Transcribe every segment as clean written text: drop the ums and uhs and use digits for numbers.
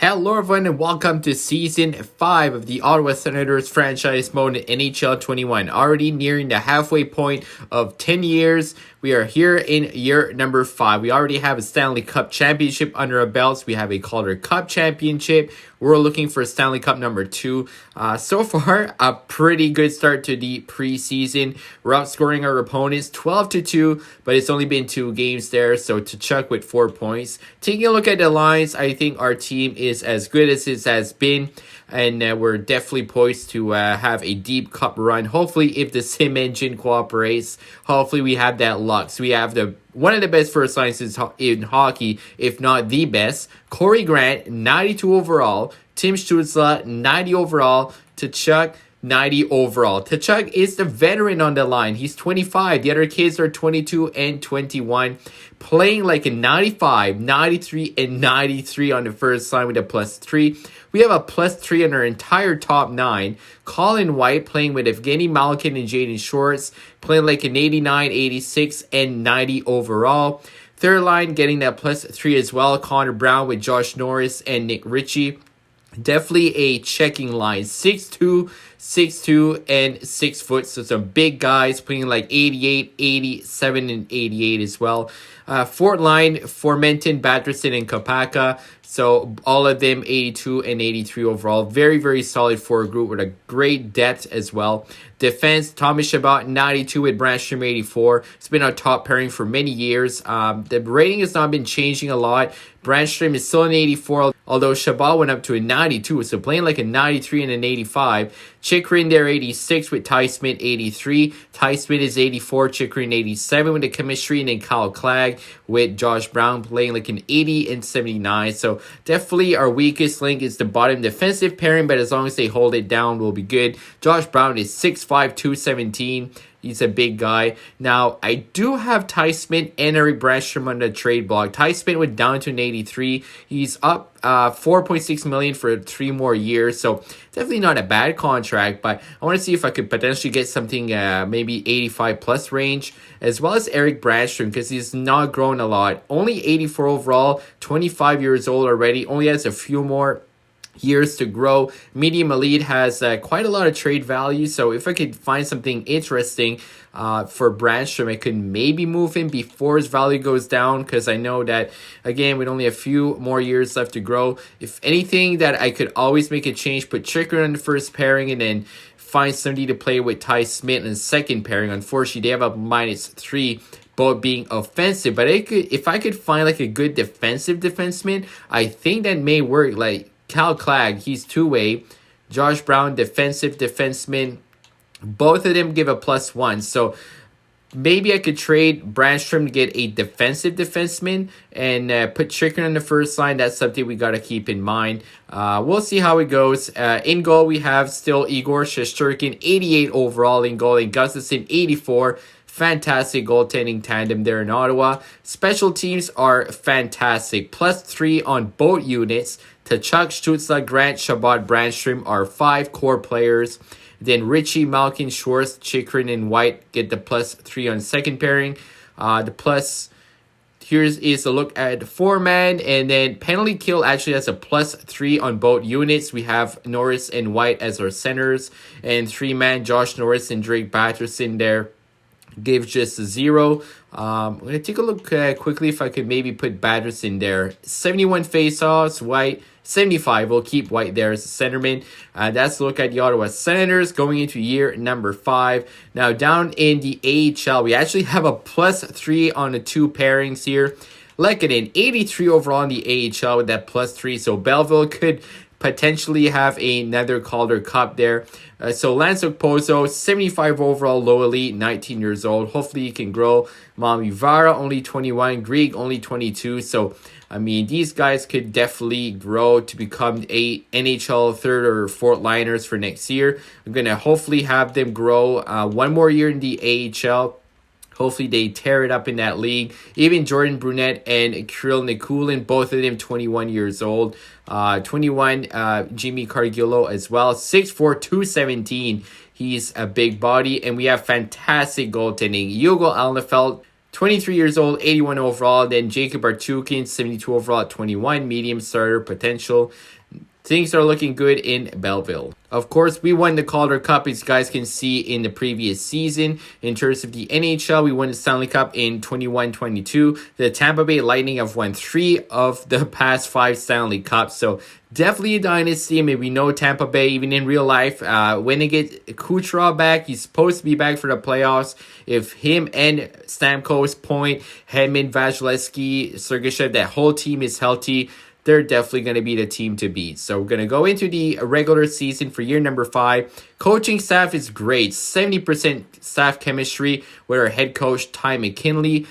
Hello everyone and welcome to Season 5 of the Ottawa Senators franchise mode in NHL 21. Already nearing the halfway point of 10 years. We are here in year number 5. We already have a Stanley Cup championship under our belts. We have a Calder Cup championship. We're looking for Stanley Cup number 2. So far, a pretty good start to the preseason. We're outscoring our opponents 12-2, but it's only been 2 games there. So Tkachuk with 4 points. Taking a look at the lines, I think our team is as good as it has been. And we're definitely poised to have a deep cup run. Hopefully, if the sim engine cooperates, hopefully we have that luck. So we have one of the best first lines in hockey, if not the best. Corey Grant, 92 overall. Tim Stützle, 90 overall. Tkachuk, 90 overall. Tkachuk is the veteran on the line. He's 25. The other kids are 22 and 21. Playing like a 95, 93, and 93 on the first line with a +3. We have a +3 on our entire top 9. Colin White playing with Evgeny Malkin and Jaden Schwartz. Playing like an 89, 86, and 90 overall. Third line getting that +3 as well. Connor Brown with Josh Norris and Nick Ritchie. Definitely a checking line. 6'2", 6'2", and 6 foot. So some big guys playing like 88, 87, and 88 as well. Fourth line, Formenton, Batterson, and Kopaka. So all of them 82 and 83 overall. Very, very solid forward group with a great depth as well. Defense, Thomas Chabot, 92 with Brandstrom, 84. It's been our top pairing for many years. The rating has not been changing a lot. Brandstrom is still an 84, although Chabot went up to a 92, so playing like a 93 and an 85. Chychrun there, 86 with Ty Smith, 83. Ty Smith is 84, Chychrun 87 with the chemistry, and then Kyle Clagg with Josh Brown playing like an 80 and 79. So definitely our weakest link is the bottom defensive pairing, but as long as they hold it down, we'll be good. Josh Brown is 6'5", 217. He's a big guy. Now, I do have Ty Smith and Eric Brandstrom on the trade block. Ty Smith went down to an 83. He's up $4.6 million for 3 more years. So, definitely not a bad contract. But I want to see if I could potentially get something maybe 85 plus range. As well as Eric Brandstrom, because he's not grown a lot. Only 84 overall, 25 years old already. Only has a few more years to grow. Medium Elite has quite a lot of trade value, so if I could find something interesting for Brandstrom, I could maybe move him before his value goes down, because I know that, again, with only a few more years left to grow, if anything, that I could always make a change, put Chychrun on the first pairing, and then find somebody to play with Ty Smith in the second pairing. Unfortunately, they have a -3, both being offensive, but if I could find like a good defensive defenseman, I think that may work. Like Kyle Clagg, he's two-way. Josh Brown, defensive defenseman. Both of them give a +1. So maybe I could trade Brandstrom to get a defensive defenseman and put Chychrun on the first line. That's something we got to keep in mind. We'll see how it goes. In goal, we have still Igor Shesterkin, 88 overall in goal, and Gustafsson, 84. Fantastic goaltending tandem there in Ottawa. Special teams are fantastic. +3 on both units. Tkachuk, Stützle, Grant, Chabot, Brandstrom are 5 core players. Then Ritchie, Malkin, Schwartz, Chychrun, and White get the +3 on second pairing. Here's a look at the 4-man, and then penalty kill actually has a +3 on both units. We have Norris and White as our centers, and 3-man Josh Norris and Drake Batterson there gives just a 0. I'm going to take a look quickly if I could maybe put Batterson there. 71 faceoffs, White 75. We'll keep White there as a centerman. That's a look at the Ottawa Senators going into year number 5. Now down in the AHL, we actually have a +3 on the 2 pairings here. Lehkonen, 83 overall in the AHL with that +3. So Belleville could potentially have another Calder Cup there. So Lance Okposo, 75 overall, low elite, 19 years old. Hopefully he can grow. Mami Vara, only 21. Grieg, only 22. So, I mean, these guys could definitely grow to become a NHL third or fourth liners for next year. I'm going to hopefully have them grow one more year in the AHL. Hopefully they tear it up in that league. Even Jordan Brunette and Kirill Nikulin, both of them 21 years old. 21, Jimmy Cargillo as well. 6'4", 217. He's a big body. And we have fantastic goaltending. Hugo Alnefeld, 23 years old, 81 overall. Then Jacob Archukin, 72 overall at 21, medium starter potential. Things are looking good in Belleville. Of course, we won the Calder Cup, as you guys can see in the previous season. In terms of the NHL, we won the Stanley Cup in 21-22. The Tampa Bay Lightning have won 3 of the past 5 Stanley Cups. So definitely a dynasty. And we know Tampa Bay, even in real life, when they get Kucherov back, he's supposed to be back for the playoffs. If him and Stamkos, Point, Hedman, Vasilevsky, Sergachev, that whole team is healthy, they're definitely going to be the team to beat. So we're going to go into the regular season for year number 5. Coaching staff is great. 70% staff chemistry with our head coach, Ty McKinley.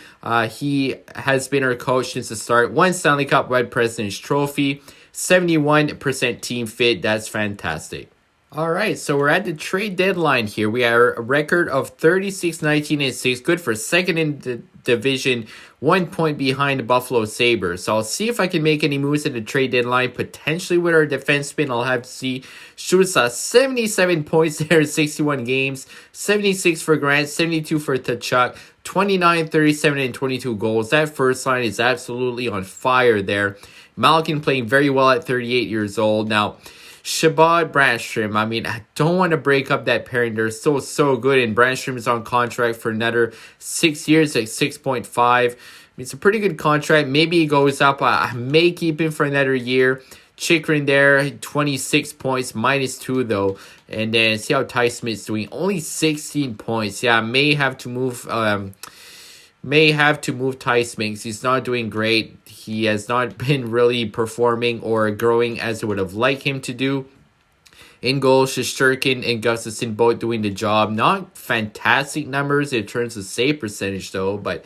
He has been our coach since the start. 1 Stanley Cup Red President's Trophy. 71% team fit. That's fantastic. All right, so we're at the trade deadline here. We are a record of 36-19-6, good for second in the division, 1 point behind the Buffalo Sabres. So I'll see if I can make any moves at the trade deadline, potentially with our defenseman. I'll have to see. Shoots 77 points there in 61 games, 76 for Grant, 72 for Tkachuk, 29, 37, and 22 goals. That first line is absolutely on fire there. Malkin playing very well at 38 years old. Now, Chabot, Brandstrom, I don't want to break up that pairing. They're so good, and Brandstrom is on contract for another 6 years at 6.5. It's a pretty good contract. Maybe he goes up. I may keep him for another year. Chychrun there, 26 points, -2 though. And then see how Ty Smith's doing. Only 16 points. Yeah, I may have to move Ty Smith. He's not doing great. He has not been really performing or growing as I would have liked him to do. In goal, Shesterkin and Gustafsson both doing the job. Not fantastic numbers in terms of save percentage though, but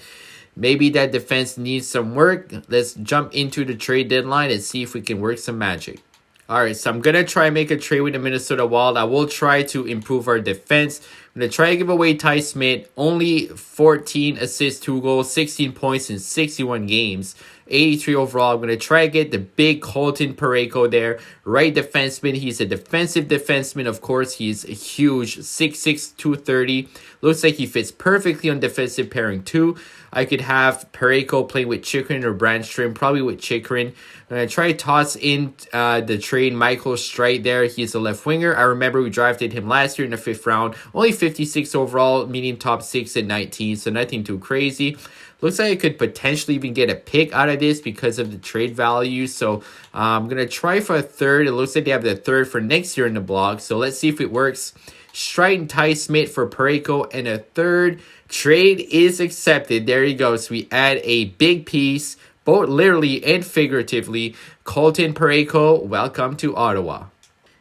maybe that defense needs some work. Let's jump into the trade deadline and see if we can work some magic. Alright, so I'm going to try and make a trade with the Minnesota Wild. I will try to improve our defense. I'm going to try to give away Ty Smith. Only 14 assists, 2 goals, 16 points in 61 games. 83 overall. I'm going to try to get the big Colton Parayko there. Right defenseman. He's a defensive defenseman, of course. He's huge. 6'6", 230. Looks like he fits perfectly on defensive pairing too. I could have Parayko playing with Chychrun or Brandstrom. Probably with Chychrun. I'm going to try to toss in the trade Michael Streit there. He's a left winger. I remember we drafted him last year in the 5th round. Only 56 overall, meaning top 6 at 19. So nothing too crazy. Looks like I could potentially even get a pick out of this because of the trade value. So I'm going to try for a 3rd. It looks like they have the 3rd for next year in the block. So let's see if it works. Streit and Ty Smith for Parayko and a 3rd. Trade is accepted. There you go. So we add a big piece, both literally and figuratively. Colton Parayko, welcome to Ottawa.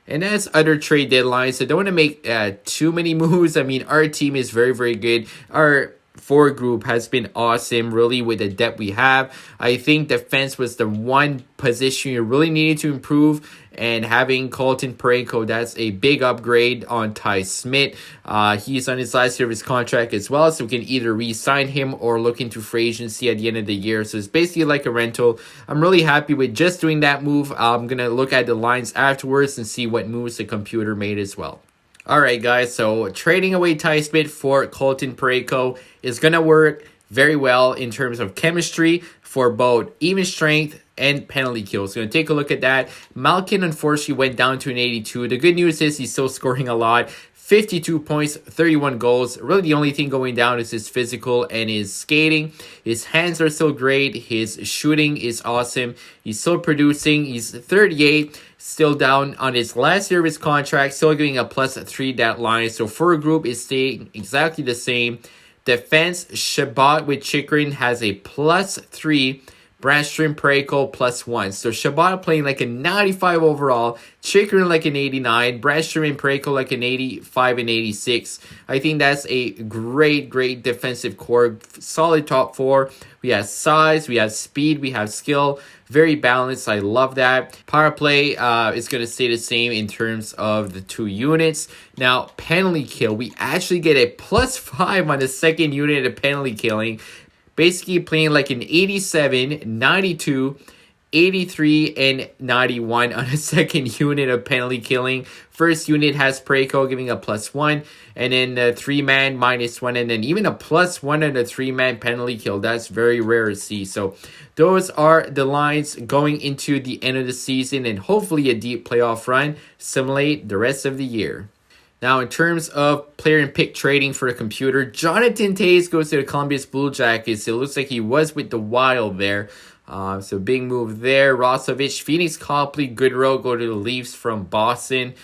And as other trade deadlines, I don't want to make too many moves. Our team is very, very good. Our forward group has been awesome, really, with the depth we have. I think defense was the one position you really needed to improve, and having Colton Parayko, that's a big upgrade on Ty Smith. He's on his last year of his contract as well, so we can either re-sign him or look into free agency at the end of the year. So it's basically like a rental. I'm really happy with just doing that move. I'm going to look at the lines afterwards and see what moves the computer made as well. Alright guys, so trading away Ty Smith for Colton Parayko is going to work very well in terms of chemistry for both even strength and penalty kills. So going to take a look at that. Malkin unfortunately went down to an 82. The good news is he's still scoring a lot. 52 points, 31 goals. Really the only thing going down is his physical and his skating. His hands are still great. His shooting is awesome. He's still producing. He's 38. Still down on his last year of his contract. Still getting a +3 that line. So for a group is staying exactly the same. Defense, Chabot with Chychrun has a +3. Brandstrom, Parayko, +1. So Chabot playing like a 95 overall. Chychrun like an 89. Brandstrom and Parayko like an 85 and 86. I think that's a great defensive core. Solid top 4. We have size, we have speed, we have skill. Very balanced. I love that. Power play is going to stay the same in terms of the 2 units. Now, penalty kill. We actually get a +5 on the second unit of penalty killing. Basically playing like an 87, 92, 83 and 91 on a second unit of penalty killing. First unit has Parayko giving a +1, and then the 3-man -1, and then even a +1 on a 3-man penalty kill. That's very rare to see. So those are the lines going into the end of the season, and hopefully a deep playoff run simulate the rest of the year. Now, in terms of player and pick trading for the computer, Jonathan Toews goes to the Columbus Blue Jackets. It looks like he was with the Wild there. So big move there. Rosovich, Phoenix Copley, Goodrow go to the Leafs from Boston.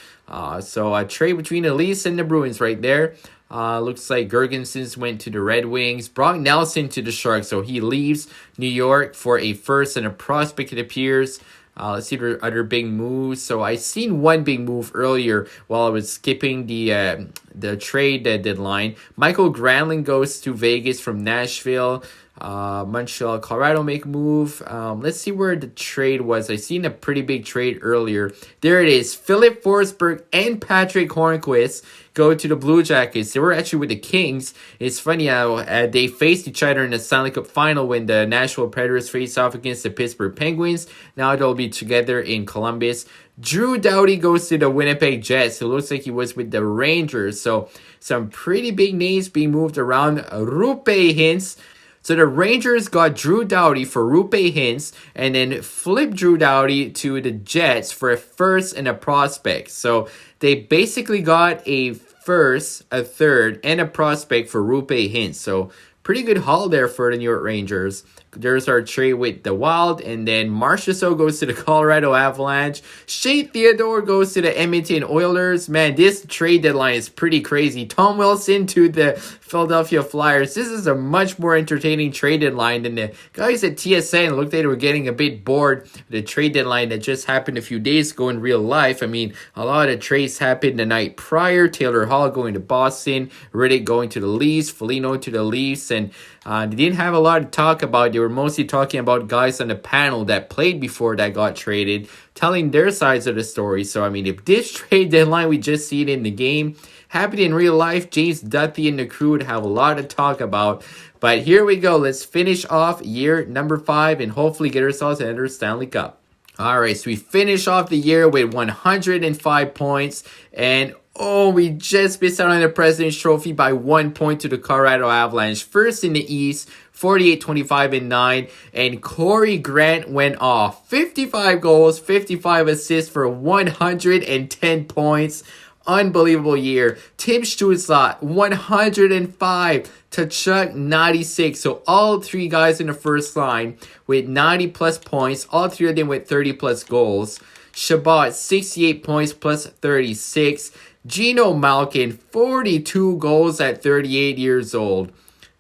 So a trade between the Leafs and the Bruins right there. Looks like Gergensen went to the Red Wings. Brock Nelson to the Sharks. So he leaves New York for a first and a prospect, it appears. Let's see the other big moves. So I seen one big move earlier while I was skipping the trade deadline. Michael Granlund goes to Vegas from Nashville. Montreal, Colorado make a move. Let's see where the trade was. I seen a pretty big trade earlier. There it is. Philip Forsberg and Patrick Hornqvist go to the Blue Jackets. They were actually with the Kings. It's funny how they faced each other in the Stanley Cup final when the Nashville Predators faced off against the Pittsburgh Penguins. Now they'll be together in Columbus. Drew Doughty goes to the Winnipeg Jets. It looks like he was with the Rangers. So some pretty big names being moved around. Rupe Hintz. So the Rangers got Drew Doughty for Rupe Hintz and then flipped Drew Doughty to the Jets for a first and a prospect. So they basically got a first, a third, and a prospect for Rupe Hintz. So pretty good haul there for the New York Rangers. There's our trade with the Wild, and then Marchessault goes to the Colorado Avalanche. Shea Theodore goes to the Edmonton Oilers. Man, this trade deadline is pretty crazy. Tom Wilson to the Philadelphia Flyers. This is a much more entertaining trade deadline than the guys at TSN looked like they were getting a bit bored. The trade deadline that just happened a few days ago in real life. I mean, a lot of trades happened the night prior. Taylor Hall going to Boston, Riddick going to the Leafs, Foligno to the Leafs, and they didn't have a lot to talk about. They were mostly talking about guys on the panel that played before that got traded, telling their sides of the story. So, I mean, if this trade deadline we just seen in the game happened in real life, James Duthie and the crew would have a lot to talk about. But here we go. Let's finish off year number 5 and hopefully get ourselves another Stanley Cup. All right, so we finish off the year with 105 points, and we just missed out on the President's Trophy by 1 point to the Colorado Avalanche. First in the East, 48-25-9, and Corey Grant went off. 55 goals, 55 assists for 110 points. Unbelievable year. Tim Stützle, 105. Tkachuk, 96. So all three guys in the first line with 90-plus points. All three of them with 30-plus goals. Shabbat, 68 points plus 36. Nhl Malkin, 42 goals at 38 years old.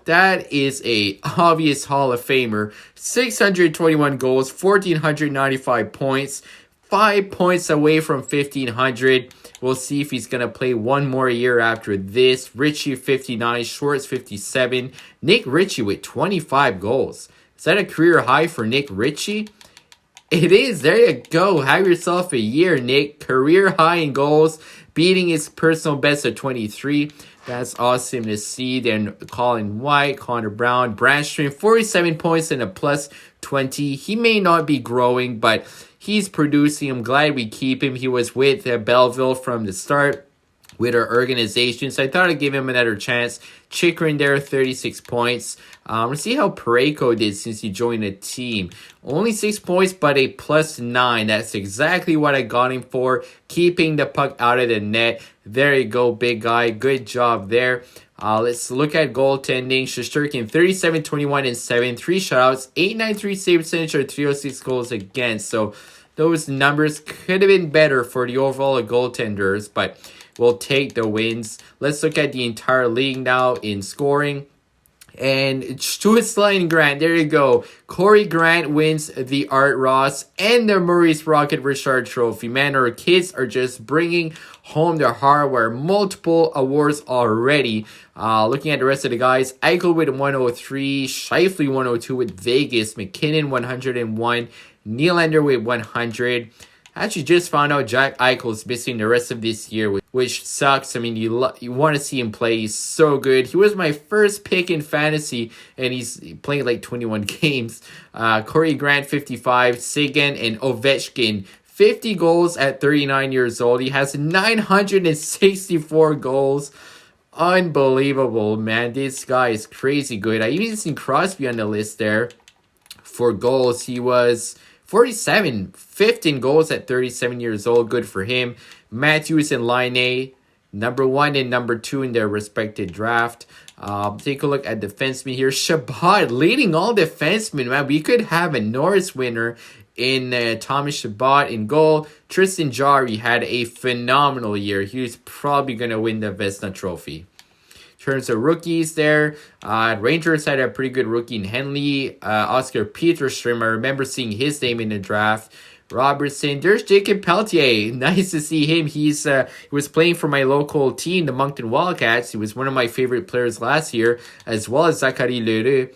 That is a obvious Hall of Famer. 621 goals, 1,495 points. 5 points away from 1,500. We'll see if he's going to play one more year after this. Ritchie, 59. Schwartz, 57. Nick Ritchie with 25 goals. Is that a career high for Nick Ritchie? It is. There you go. Have yourself a year, Nick. Career high in goals, beating his personal best of 23. That's awesome to see. Then Colin White, Connor Brown, Brandstrom, 47 points and a plus 20. He may not be growing, but he's producing. I'm glad we keep him. He was with Belleville from the start with our organization, so I thought I'd give him another chance. Chikrin there, 36 points. Let's see how Parayko did since he joined the team. Only 6 points, but a plus 9. That's exactly what I got him for. Keeping the puck out of the net. There you go, big guy. Good job there. Let's look at goaltending. Shesterkin, 37, 21, and 7. 3 shutouts. 893 save percentage or 306 goals against. So those numbers could have been better for the overall goaltenders, but we'll take the wins. Let's look at the entire league now in scoring. And Stützle and Grant, there you go. Corey Grant wins the Art Ross and the Maurice Rocket Richard Trophy. Man, our kids are just bringing home the hardware. Multiple awards already. Looking at the rest of the guys, Eichel with 103, Scheifele 102 with Vegas, McKinnon 101, Nylander with 100. Actually, just found out Jack Eichel's missing the rest of this year, which sucks. I mean, you want to see him play. He's so good. He was my first pick in fantasy, and he's playing like 21 games. Corey Grant, 55. Seguin and Ovechkin, 50 goals at 39 years old. He has 964 goals. Unbelievable, man. This guy is crazy good. I even seen Crosby on the list there for goals. He was 47, 15 goals at 37 years old. Good for him. Matthews and Laine, number 1 and number 2 in their respective draft. Take a look at defensemen here. Chabot leading all defensemen, man. We could have a Norris winner in Thomas Chabot in goal. Tristan Jarry had a phenomenal year. He was probably going to win the Vezina Trophy. In terms of rookies there, Rangers had a pretty good rookie in Henley. Oscar Peterstrom, I remember seeing his name in the draft. Robertson, there's Jacob Pelletier. Nice to see him. He was playing for my local team, the Moncton Wildcats. He was one of my favorite players last year, as well as Zachary Leroux.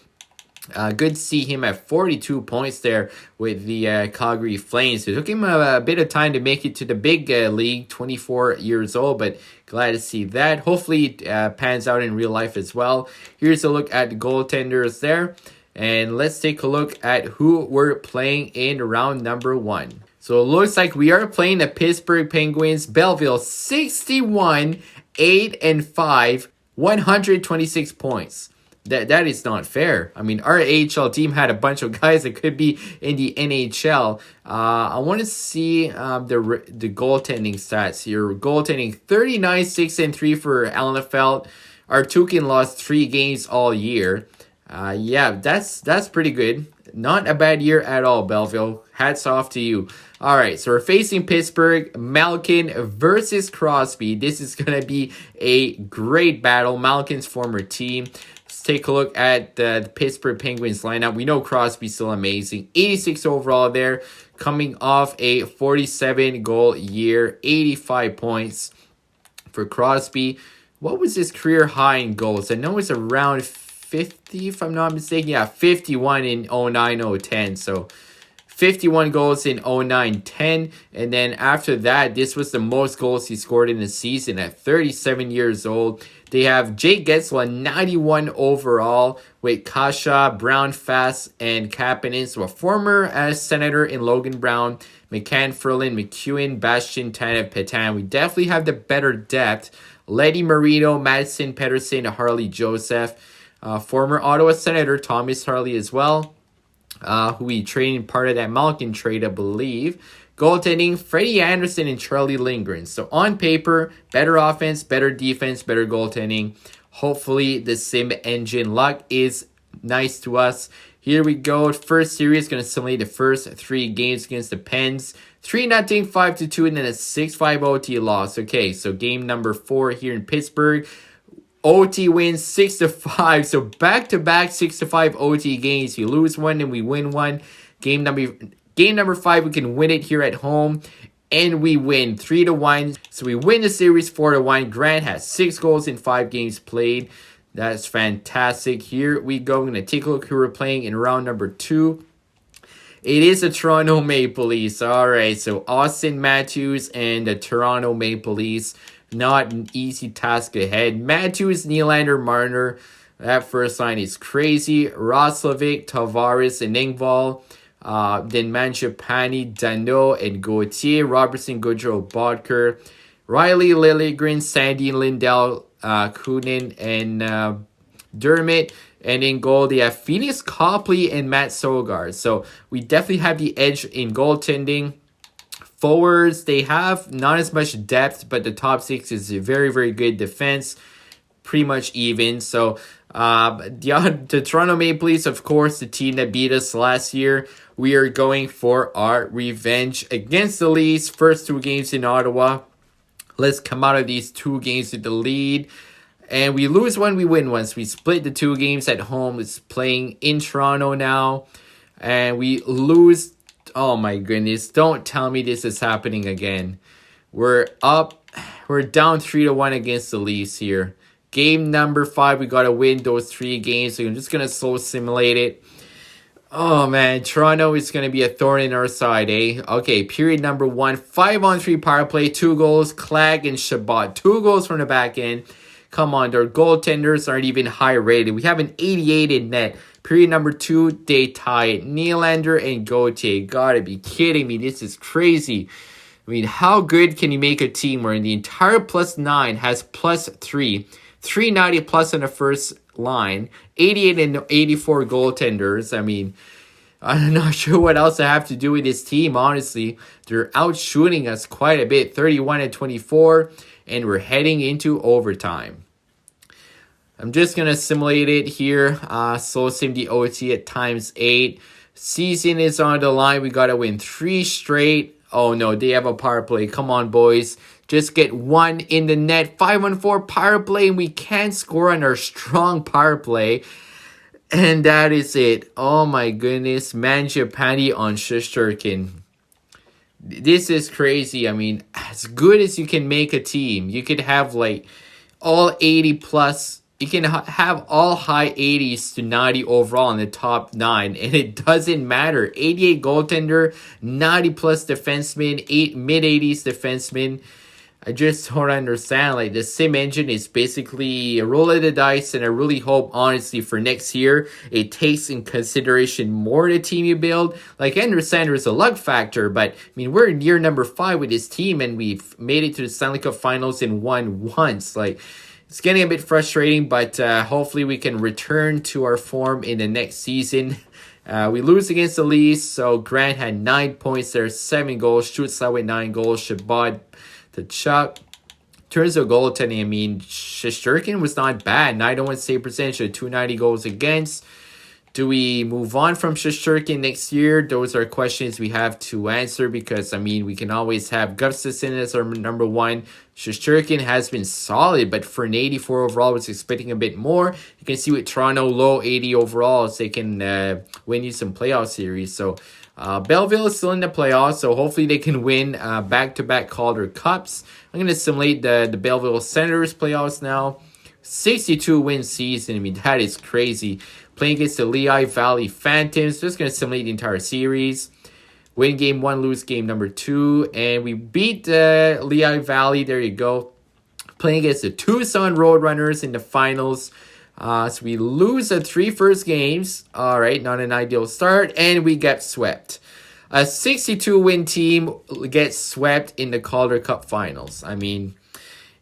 Good to see him at 42 points there with the Calgary Flames. It took him a bit of time to make it to the big league, 24 years old, but glad to see that. Hopefully it pans out in real life as well. Here's a look at the goaltenders there. And let's take a look at who we're playing in round number 1. So it looks like we are playing the Pittsburgh Penguins. Belleville, 61, 8-5, 126 points. That is not fair. I mean, our AHL team had a bunch of guys that could be in the NHL. I want to see the goaltending stats here. Goaltending, 39, 6-3 for Allenfeld. Artukin lost 3 games all year. Yeah, that's pretty good. Not a bad year at all, Belleville. Hats off to you. All right, so we're facing Pittsburgh. Malkin versus Crosby. This is going to be a great battle. Malkin's former team. Let's take a look at the Pittsburgh Penguins lineup. We know Crosby's still amazing. 86 overall there, coming off a 47-goal year, 85 points for Crosby. What was his career high in goals? I know it's around 50, if I'm not mistaken. Yeah, 51 in 09-010. So 51 goals in 09-10. And then after that, this was the most goals he scored in a season at 37 years old. They have Jake Getzlaff, 91 overall, with Kasha, Brown, Fast, and Kapanen. So a former senator in Logan Brown, McCann, Ferlin, McEwen, Bastian, Tanev, Petan. We definitely have the better depth. Letty Marino, Madison, Pedersen, Harley Joseph. Former Ottawa Senator Thomas Harley as well, who we traded part of that Malkin trade, I believe. Goaltending, Freddie Anderson and Charlie Lindgren. So on paper, better offense, better defense, better goaltending. Hopefully the sim engine luck is nice to us. Here we go. First series, going to simulate the first 3 games against the Pens. 3-0, 5-2, and then a 6-5 OT loss. Okay, so game number 4 here in Pittsburgh. OT wins 6-5. So back-to-back 6-5 OT games. You lose one and we win one. Game number 5, we can win it here at home. And we win 3-1. So we win the series 4-1. Grant has 6 goals in 5 games played. That's fantastic. Here we go. I'm going to take a look who we're playing in round number 2. It is the Toronto Maple Leafs. All right, so Austin Matthews and the Toronto Maple Leafs. Not an easy task ahead. Matthews, Nylander, Marner. That first line is crazy. Roslovic, Tavares, and Engvall. Then Mangiapane, Dano, and Gauthier. Robertson, Goodrow, Bodker. Riley, Liljegren, Sandy, Lindell, Kunin, and Dermott. And in goal, they have Phoenix Copley and Matt Sogard. So we definitely have the edge in goaltending. Forwards, they have not as much depth, but the top 6 is a very, very good defense. Pretty much even. So the Toronto Maple Leafs, of course, the team that beat us last year. We are going for our revenge against the Leafs. First 2 games in Ottawa. Let's come out of these 2 games with the lead. And we lose one, we win one. So we split the 2 games at home. It's playing in Toronto now. And we lose. Oh my goodness. Don't tell me this is happening again. We're up. We're down 3-1 against the Leafs here. Game number 5, we got to win those 3 games. So I'm just going to slow simulate it. Oh man, Toronto is going to be a thorn in our side, eh? Okay, period number 1, 5-on-3 power play, 2 goals, Clag and Shabbat, 2 goals from the back end. Come on, their goaltenders aren't even high rated. We have an 88 in net. Period number 2, they tie it. Nylander and Gauthier. Gotta be kidding me. This is crazy. I mean, how good can you make a team where the entire +9 has +3, 390 plus on the first line, 88 and 84 goaltenders? I mean, I'm not sure what else I have to do with this team, honestly. They're outshooting us quite a bit, 31 and 24, and we're heading into overtime. I'm just going to simulate it here. Slow sim the OT at ×8. Season is on the line. We got to win 3 straight. Oh no, they have a power play. Come on, boys. Just get 1 in the net. 5-on-4 power play, and we can't score on our strong power play. And that is it. Oh my goodness. Mangiapane on Shesterkin. This is crazy. I mean, as good as you can make a team, you could have like all 80 plus. You can have all high 80s to 90 overall in the top 9, and it doesn't matter. 88 goaltender, 90 plus defenseman, mid 80s defenseman. I just don't understand. Like, the sim engine is basically a roll of the dice, and I really hope, honestly, for next year, it takes in consideration more the team you build. Like, I understand there's a luck factor, but, I mean, we're in year number 5 with this team, and we've made it to the Stanley Cup Finals and won once. Like, it's getting a bit frustrating, but hopefully we can return to our form in the next season. We lose against the Leafs, so Grant had 9 points there, 7 goals. Stützle with 9 goals. Shabbat to Chuck. In terms of goaltending, I mean, Shesterkin was not bad. 901 save percentage, 290 goals against. Do we move on from Shesterkin next year? Those are questions we have to answer because, I mean, we can always have Gustafsson as our number 1. Shesterkin has been solid, but for an 84 overall, I was expecting a bit more. You can see with Toronto, low 80 overalls, they can win you some playoff series. So, Belleville is still in the playoffs, so hopefully they can win back-to-back Calder Cups. I'm going to simulate the Belleville Senators playoffs now. 62-win season. I mean, that is crazy. Playing against the Lehigh Valley Phantoms. Just going to simulate the entire series. Win game 1, lose game number 2. And we beat Lehigh Valley. There you go. Playing against the Tucson Roadrunners in the finals. So we lose the 3 first games. All right, not an ideal start. And we get swept. A 62-win team gets swept in the Calder Cup finals. I mean,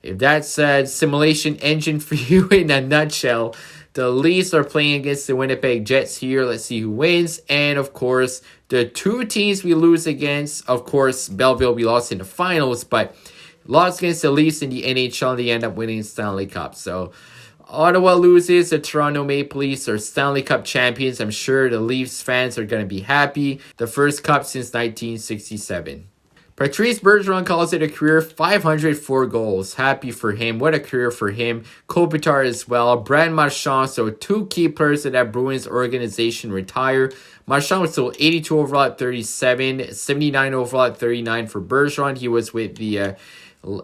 if that's a simulation engine for you in a nutshell, the Leafs are playing against the Winnipeg Jets here. Let's see who wins. And, of course, the 2 teams we lose against, of course, Belleville, we lost in the finals, but lost against the Leafs in the NHL, they end up winning Stanley Cup. So, Ottawa loses. The Toronto Maple Leafs are Stanley Cup champions. I'm sure the Leafs fans are going to be happy. The first cup since 1967. Patrice Bergeron calls it a career 504 goals. Happy for him. What a career for him. Kopitar as well. Brad Marchand. So 2 key players of that Bruins organization retire. Marchand was still 82 overall at 37. 79 overall at 39 for Bergeron. He was with the New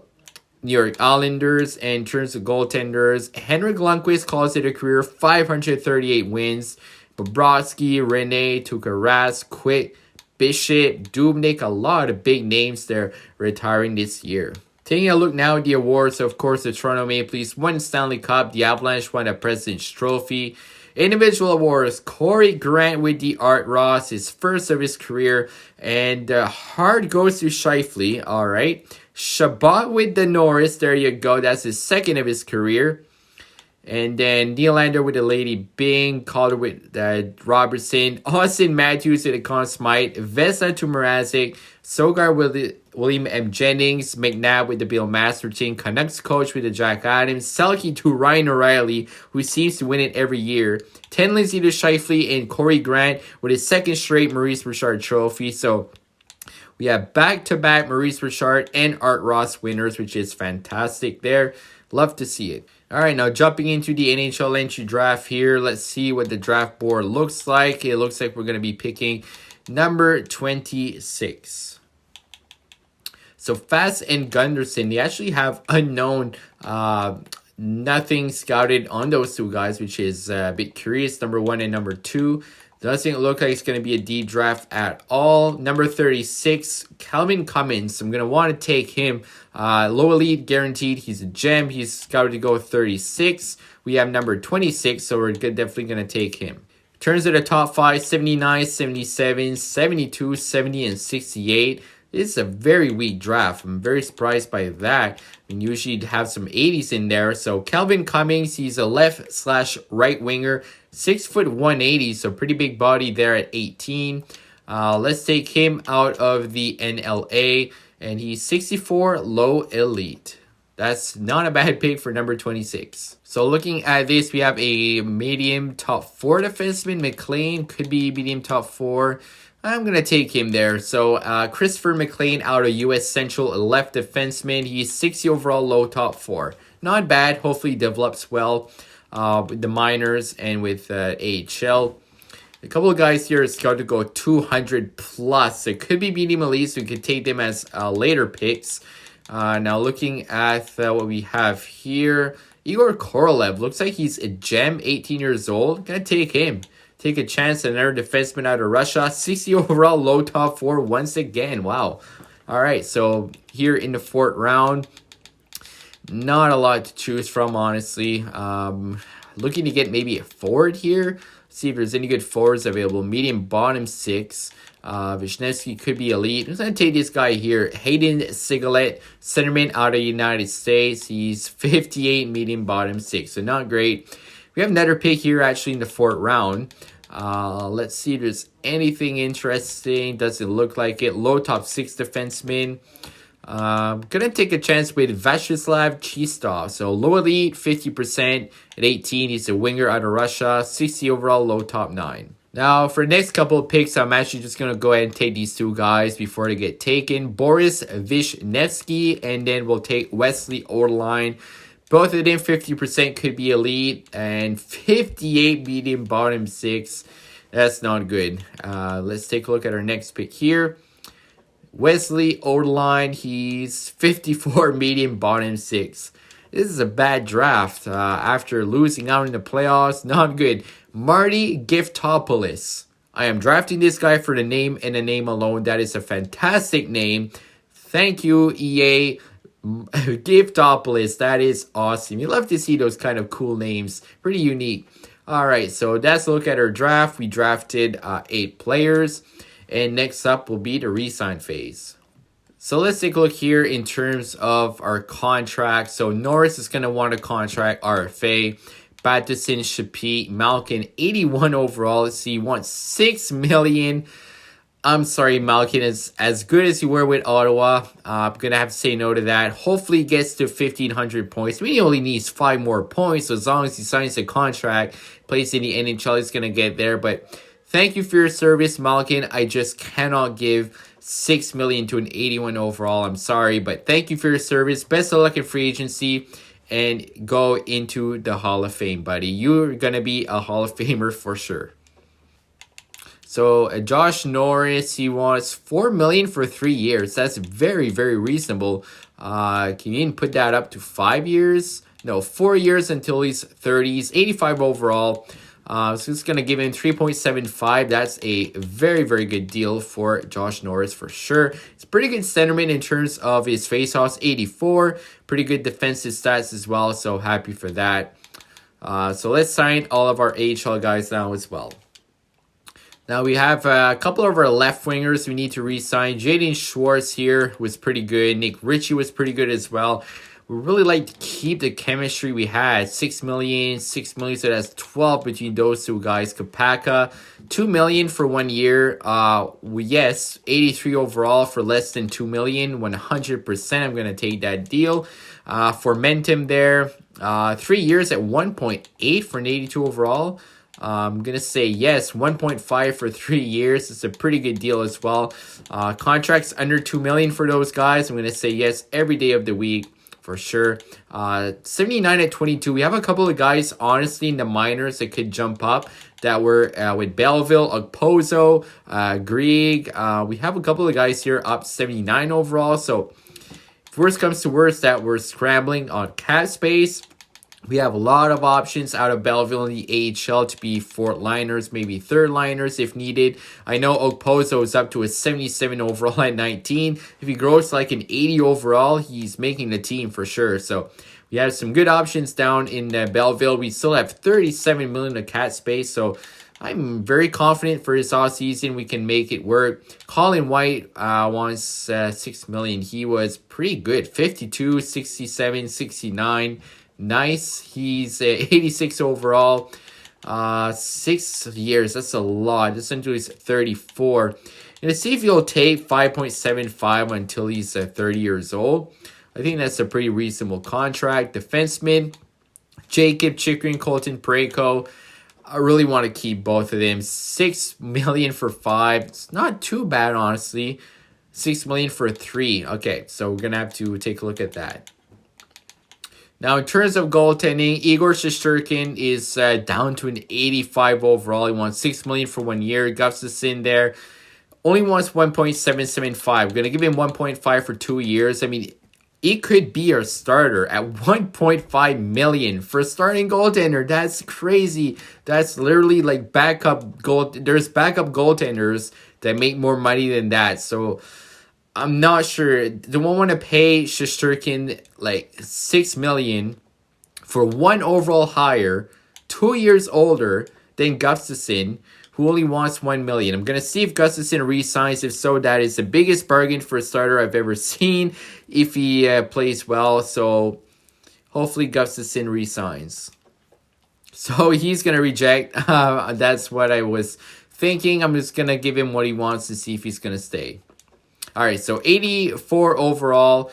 York Islanders. And in terms of goaltenders, Henrik Lundqvist calls it a career 538 wins. Bobrovsky, Rene, Tuukka Rask, Quick, Bishop, Dubnyk, a lot of big names there retiring this year. Taking a look now at the awards, of course, the Toronto Maple Leafs won Stanley Cup. The Avalanche won a President's Trophy. Individual awards, Corey Grant with the Art Ross, his first of his career. And hard goes to Scheifele, all right. Shabbat with the Norris, there you go. That's his second of his career. And then Nylander with the Lady Byng, Calder with Robertson, Austin Matthews with the Conn Smythe, Vesna to Mrazek, Sogar with the William M. Jennings, McNabb with the Bill Masterton, Canucks coach with the Jack Adams, Selke to Ryan O'Reilly, who seems to win it every year, 10 Lindsay to Scheifele, and Corey Grant with his second straight Maurice Richard trophy. So we have back-to-back Maurice Richard and Art Ross winners, which is fantastic there. Love to see it. All right, now jumping into the NHL Entry Draft here. Let's see what the draft board looks like. It looks like we're going to be picking number 26. So Fast and Gunderson, they actually have unknown, nothing scouted on those 2 guys, which is a bit curious. Number 1 and number 2. Doesn't look like it's going to be a deep draft at all. Number 36, Calvin Cummins. I'm going to want to take him. Low elite guaranteed. He's a gem. He's scouted to go 36. We have number 26, so we're definitely going to take him. Turns to the top 5, 79, 77, 72, 70, and 68. This is a very weak draft. I'm very surprised by that. I mean, usually you'd have some 80s in there. So Calvin Cummins, he's a left/right winger, 6 foot 180, so pretty big body there at 18. Let's take him out of the NLA, and he's 64, low elite. That's not a bad pick for number 26. So looking at this, we have a medium top 4 defenseman. McLean could be medium top 4. I'm going to take him there. So Christopher McLean out of U.S. Central, left defenseman. He's 60 overall, low top 4. Not bad. Hopefully he develops well with the minors and with AHL. A couple of guys here is going to go 200 plus. It could be medium elite, so we could take them as later picks. Now looking at what we have here, Igor Korolev looks like he's a gem, 18 years old. Gonna take him. Take a chance on another defenseman out of Russia. 60 overall, low top 4 once again. Wow. All right, so here in the 4th round, not a lot to choose from, honestly. Looking to get maybe a forward here. See if there's any good forwards available. Medium bottom 6. Vishnevsky could be elite. I'm going to take this guy here. Hayden Sigalet, centerman out of the United States. He's 58, medium bottom 6. So not great. We have another pick here actually in the 4th round. Let's see if there's anything interesting. Doesn't look like it. Low top 6 defenseman. Gonna take a chance with Vyacheslav Chistov. So low elite, 50% at 18. He's a winger out of Russia. 60 overall, low top 9. Now, for the next couple of picks, I'm actually just going to go ahead and take these 2 guys before they get taken. Boris Vishnevsky, and then we'll take Wesley Orline. Both of them, 50% could be elite, and 58 medium bottom 6. That's not good. Let's take a look at our next pick here. Wesley Orline, he's 54 medium bottom 6. This is a bad draft after losing out in the playoffs. Not good. Marty Giftopoulos. I am drafting this guy for the name and the name alone. That is a fantastic name. Thank you, EA. Giftopoulos. That is awesome. You love to see those kind of cool names. Pretty unique. All right, so let's look at our draft. We drafted 8 players. And next up will be the re-sign phase. So let's take a look here in terms of our contract. So Norris is going to want a contract RFA. Batterson, Shapit, Malkin, 81 overall. Let's see, he wants $6 million. I'm sorry, Malkin is as good as you were with Ottawa. I'm going to have to say no to that. Hopefully he gets to 1,500 points. I mean, he only needs 5 more points. So as long as he signs a contract, plays in the NHL, he's going to get there. But thank you for your service, Malkin. I just cannot give $6 million to an 81 overall. I'm sorry, but thank you for your service. Best of luck in free agency and go into the Hall of Fame, buddy. You're going to be a Hall of Famer for sure. So Josh Norris, he wants $4 million for 3 years. That's very, very reasonable. Can you even put that up to 5 years? No, 4 years until he's 30s, 85 overall. So it's going to give him 3.75. That's a very, very good deal for Josh Norris for sure. It's pretty good centerman in terms of his faceoffs, 84. Pretty good defensive stats as well, so happy for that. So let's sign all of our AHL guys now as well. Now we have a couple of our left wingers we need to re-sign. Jaden Schwartz here was pretty good. Nick Ritchie was pretty good as well. We really like to keep the chemistry we had. $6 million, so that's 12 between those 2 guys. Kapaka, $2 million for 1 year. Yes, 83 overall for less than $2 million. 100%, I'm going to take that deal. For Mentum there, 3 years at 1.8 for an 82 overall. I'm going to say yes, 1.5 for 3 years. It's a pretty good deal as well. Contracts under $2 million for those guys. I'm going to say yes every day of the week. For sure. 79 at 22. We have a couple of guys, honestly, in the minors that could jump up that were with Belleville, Okposo, Grieg. We have a couple of guys here up 79 overall. So, if worst comes to worst, that we're scrambling on cap space, We have a lot of options out of Belleville in the AHL to be fourth liners, maybe third liners if needed. I know Okposo is up to a 77 overall at 19. If he grows like an 80 overall, he's making the team for sure. So we have some good options down in Belleville. We still have 37 million of cap space, so I'm very confident for this offseason we can make it work. Colin White wants 6 million. He was pretty good. 52, 67, 69. Nice. He's 86 overall. 6 years. That's a lot. This into his 34. And to see if he'll take 5.75 until he's 30 years old. I think that's a pretty reasonable contract. Defenseman, Jacob Chikrin, Colton Parayko. I really want to keep both of them. 6 million for 5. It's not too bad, honestly. 6 million for 3. Okay, so we're going to have to take a look at that. Now, in terms of goaltending, Igor Shesterkin is down to an 85 overall. He wants 6 million for 1 year. Gustafsson there only wants 1.775. We're going to give him 1.5 for 2 years. I mean, it could be our starter at 1.5 million for a starting goaltender. That's crazy. That's literally like backup goal. There's backup goaltenders that make more money than that. So I'm not sure. Do I want to pay Shesterkin like 6 million for 1 overall higher, 2 years older than Gustafsson, who only wants 1 million? I'm gonna see if Gustafsson resigns. If so, that is the biggest bargain for a starter I've ever seen if he plays well. So hopefully Gustafsson resigns. So he's gonna reject. That's what I was thinking. I'm just gonna give him what he wants to see if he's gonna stay. All right, so 84 overall,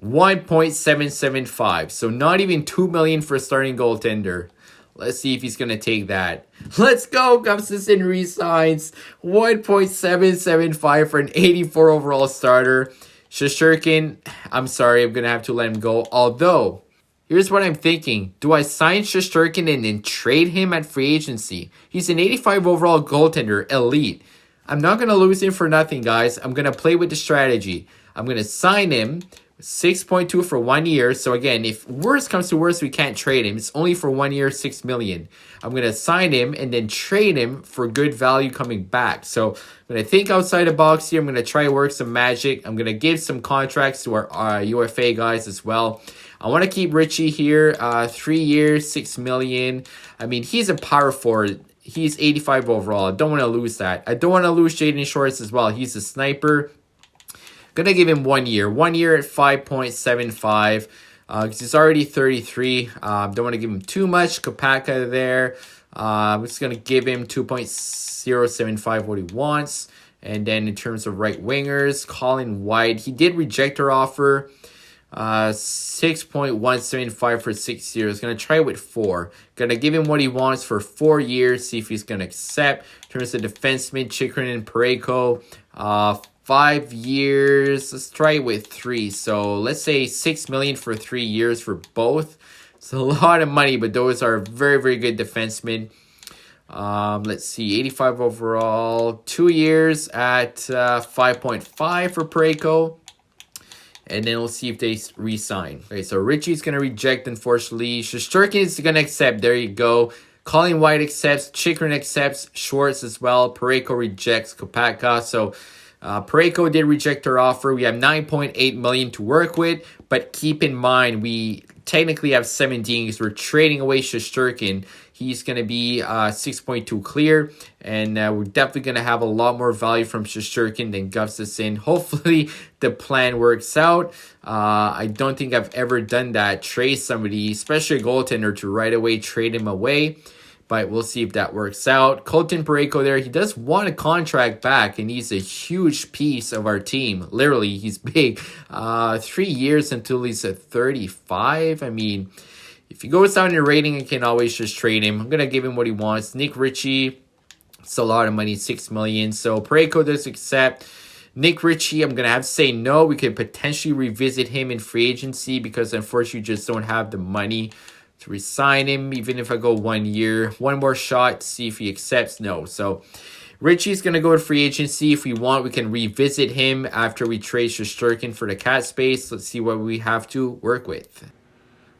1.775. So not even 2 million for a starting goaltender. Let's see if he's going to take that. Let's go. Gustafsson resigns. 1.775 for an 84 overall starter. Shesterkin, I'm sorry, I'm going to have to let him go. Although, here's what I'm thinking. Do I sign Shesterkin and then trade him at free agency? He's an 85 overall goaltender, elite. I'm not going to lose him for nothing, guys. I'm going to play with the strategy. I'm going to sign him 6.2 for 1 year. So again, if worst comes to worst, we can't trade him. It's only for 1 year, 6 million. I'm going to sign him and then trade him for good value coming back. So I'm going to think outside the box here. I'm going to try to work some magic. I'm going to give some contracts to our UFA guys as well. I want to keep Richie here. 3 years, 6 million. I mean, he's a power forward. He's 85 overall. I don't want to lose that. I don't want to lose Jaden Shorts as well. He's a sniper. Gonna give him 1 year. 1 year at 5.75. Because he's already 33. Don't want to give him too much. Kopaka there. I'm just gonna give him 2.075 what he wants. And then in terms of right wingers, Colin White. He did reject our offer. 6.175 for 6 years. Gonna try with 4. Gonna give him what he wants for 4 years. See if he's gonna accept. In terms of defenseman, Chikrin and Parayko. 5 years. Let's try it with 3. So let's say 6 million for 3 years for both. It's a lot of money, but those are very, very good defensemen. Let's see, 85 overall. 2 years at 5.5 for Parayko. And then we'll see if they re-sign. Okay, so Richie's going to reject, unfortunately. Shesterkin is going to accept. There you go. Colin White accepts. Chikrin accepts. Schwartz as well. Parayko rejects. Kopaka. So Parayko did reject our offer. We have 9.8 million to work with. But keep in mind, we technically have 17 because we're trading away Shesterkin. He's going to be 6.2 clear. And we're definitely going to have a lot more value from Shesterkin than Gustafsson. Hopefully, the plan works out. I don't think I've ever done that. Trade somebody, especially a goaltender, to right away trade him away. But we'll see if that works out. Colton Parayko there. He does want a contract back. And he's a huge piece of our team. Literally, he's big. 3 years until he's at 35. I mean, if he goes down in rating, I can always just trade him. I'm going to give him what he wants. Nick Ritchie. It's a lot of money, 6 million. So Parayko does accept. Nick Ritchie, I'm going to have to say no. We could potentially revisit him in free agency because unfortunately we just don't have the money to resign him. Even if I go 1 year, one more shot to see if he accepts. No. So Ritchie's going to go to free agency. If we want, we can revisit him after we trade Shesterkin for the cap space. Let's see what we have to work with.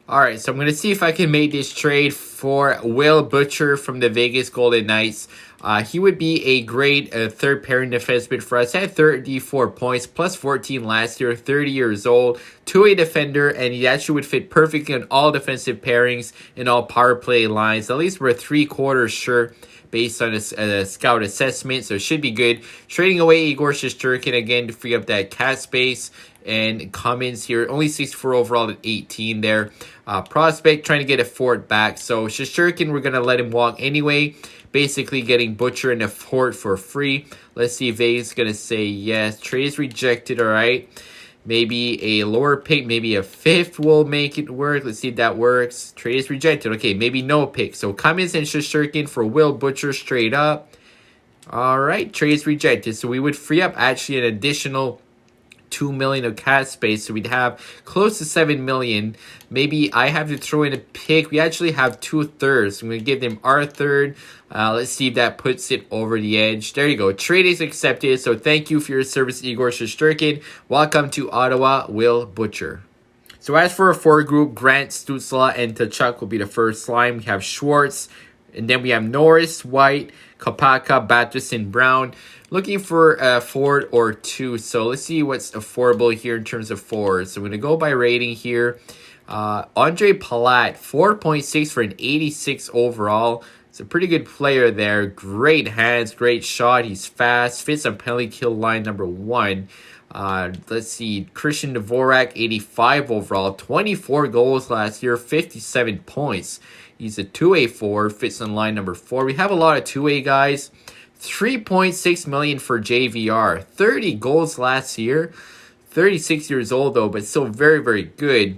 All right, so I'm going to see if I can make this trade for Will Butcher from the Vegas Golden Knights. He would be a great third pairing defenseman for us. Had 34 points, plus 14 last year, 30 years old, two-way defender, and he actually would fit perfectly on all defensive pairings and all power play lines. At least we're 3/4 sure based on a scout assessment, so it should be good. Trading away Igor Shesterkin again to free up that cap space. And Cummins here, only 64 overall at 18 there. Prospect trying to get a Fort back. So Shesterkin, we're going to let him walk anyway. Basically getting Butcher and a Fort for free. Let's see if Vegas going to say yes. Trade is rejected, all right. Maybe a lower pick, maybe a fifth will make it work. Let's see if that works. Trade is rejected. Okay, maybe no pick. So Cummins and Shesterkin for Will Butcher straight up. All right, trade is rejected. So we would free up actually an additional $2 million of cap space, so we'd have close to $7 million. Maybe I have to throw in a pick. We actually have 2/3. I'm going to give them our third. Let's see if that puts it over the edge. There you go. Trade is accepted. So thank you for your service, Igor Shesterkin. Welcome to Ottawa, Will Butcher. So as for our forward group, Grant, Stützle, and Tkachuk will be the first line. We have Schwartz, and then we have Norris, White, Kopaka, Batterson, Brown. Looking for a forward or two. So let's see what's affordable here in terms of forwards. So I'm going to go by rating here. Andre Palat, 4.6 for an 86 overall. It's a pretty good player there. Great hands, great shot. He's fast. Fits on penalty kill line number 1. Let's see. Christian Dvorak, 85 overall. 24 goals last year. 57 points. He's a 2A forward. Fits on line number 4. We have a lot of 2A guys. $3.6 million for JVR. 30 goals last year. 36 years old though, but still very, very good.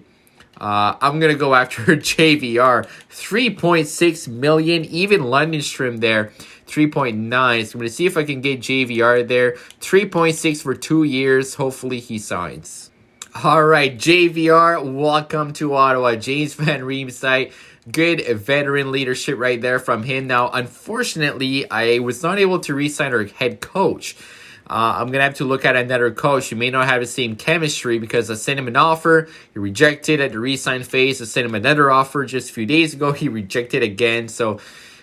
I'm going to go after JVR. $3.6 million. Even Lundstrom there. 3.9. So I'm going to see if I can get JVR there. 3.6 for 2 years. Hopefully he signs. All right, JVR, welcome to Ottawa. James Van Riemsdyk. Good veteran leadership right there from him. Now, unfortunately, I was not able to re-sign our head coach. I'm going to have to look at another coach. He may not have the same chemistry because I sent him an offer. He rejected at the re-sign phase. I sent him another offer just a few days ago. He rejected again. So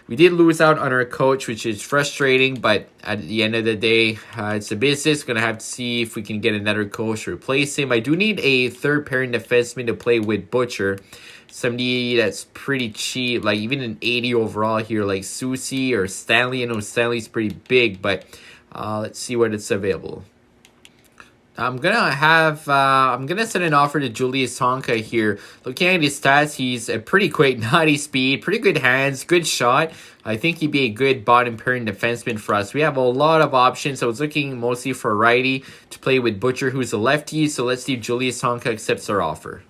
we did lose out on our coach, which is frustrating. But at the end of the day, it's a business. Going to have to see if we can get another coach to replace him. I do need a third pairing defenseman to play with Butcher. Somebody that's pretty cheap, like even an 80 overall here, like Susie or Stanley. I know Stanley's pretty big, but let's see what it's available. I'm gonna send an offer to Julius Honka here. Looking at his stats, he's a pretty quick, 90 speed, pretty good hands, good shot. I think he'd be a good bottom pairing defenseman for us. We have a lot of options. I was looking mostly for a righty to play with Butcher, who's a lefty. So let's see if Julius Honka accepts our offer.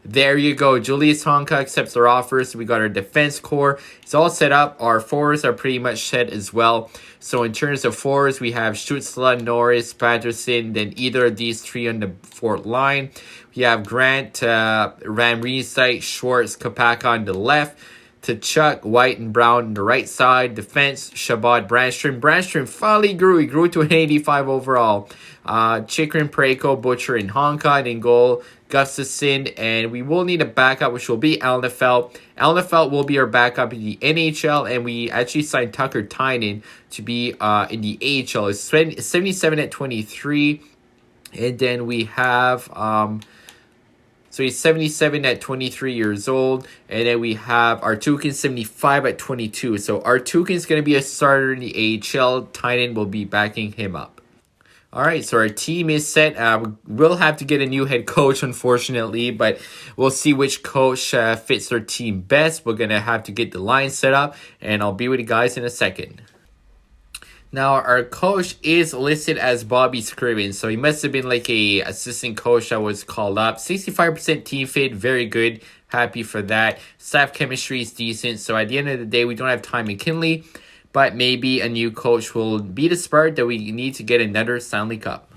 There you go. Julius Honka accepts our offer. So we got our defense core. It's all set up. Our forwards are pretty much set as well. So in terms of forwards, we have Stützle, Norris, Patterson, then either of these three on the fourth line. We have Grant, Van Riemsdyk, Schwartz, Kopaka on the left. Tkachuk, White, and Brown on the right side. Defense, Chabot, Brandstrom. Brandstrom finally grew. He grew to an 85 overall. Chikrin, Parayko, Butcher, and Honka. In goal, Gustafsson. And we will need a backup, which will be Alnefelt. Alnefelt will be our backup in the NHL. And we actually signed Tucker Tynan to be in the AHL. It's 77 at 23. And then we have... So he's 77 at 23 years old. And then we have Artukin 75 at 22. So Artukin's going to be a starter in the AHL. Tynan will be backing him up. All right, so our team is set. We'll have to get a new head coach, unfortunately. But we'll see which coach fits our team best. We're going to have to get the line set up. And I'll be with you guys in a second. Now, our coach is listed as Bobby Scriven, so he must have been like a assistant coach that was called up. 65% team fit, very good. Happy for that. Staff chemistry is decent, so at the end of the day, we don't have Ty McKinley, but maybe a new coach will be the spark that we need to get another Stanley Cup.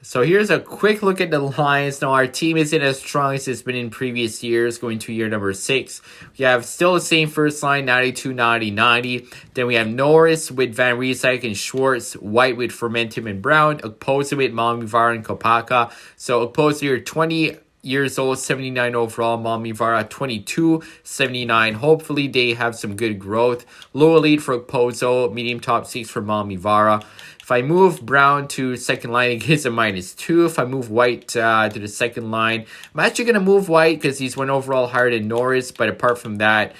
So here's a quick look at the lines. Now, our team isn't as strong as it's been in previous years, going to year number 6. We have still the same first line, 92, 90, 90. Then we have Norris with Van Riemsdyk and Schwartz, White with Fermentum and Brown, opposed with Malmivar and Kopaka. So opposed to your 20 years old, 79 overall. Malmivara, 22, 79. Hopefully, they have some good growth. Low elite for Pozo, medium top 6 for Malmivara. If I move Brown to second line, it gives a -2. If I move White to the second line, I'm actually going to move White because he's 1 overall higher than Norris. But apart from that,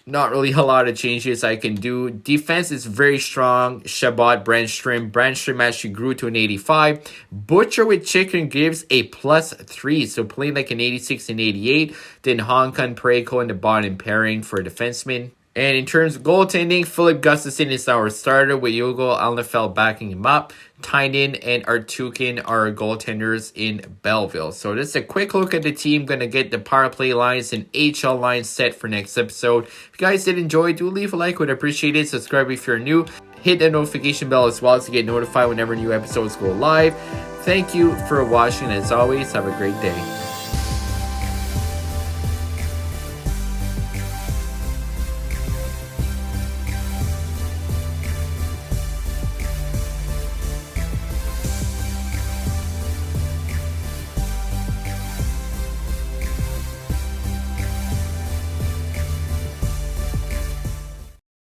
not really a lot of changes I can do. Defense is very strong. Shabbat, Brandstrom. Brandstrom actually grew to an 85. Butcher with Chicken gives a +3. So playing like an 86 and 88. Then Honkan, Pareko in the bottom pairing for a defenseman. And in terms of goaltending, Philip Gustafson is our starter with Yogo Alnefeld backing him up. Tynan and Artukin are goaltenders in Belleville. So this is a quick look at the team. Going to get the power play lines and HL lines set for next episode. If you guys did enjoy, do leave a like. Would appreciate it. Subscribe if you're new. Hit the notification bell as well to get notified whenever new episodes go live. Thank you for watching. As always, have a great day.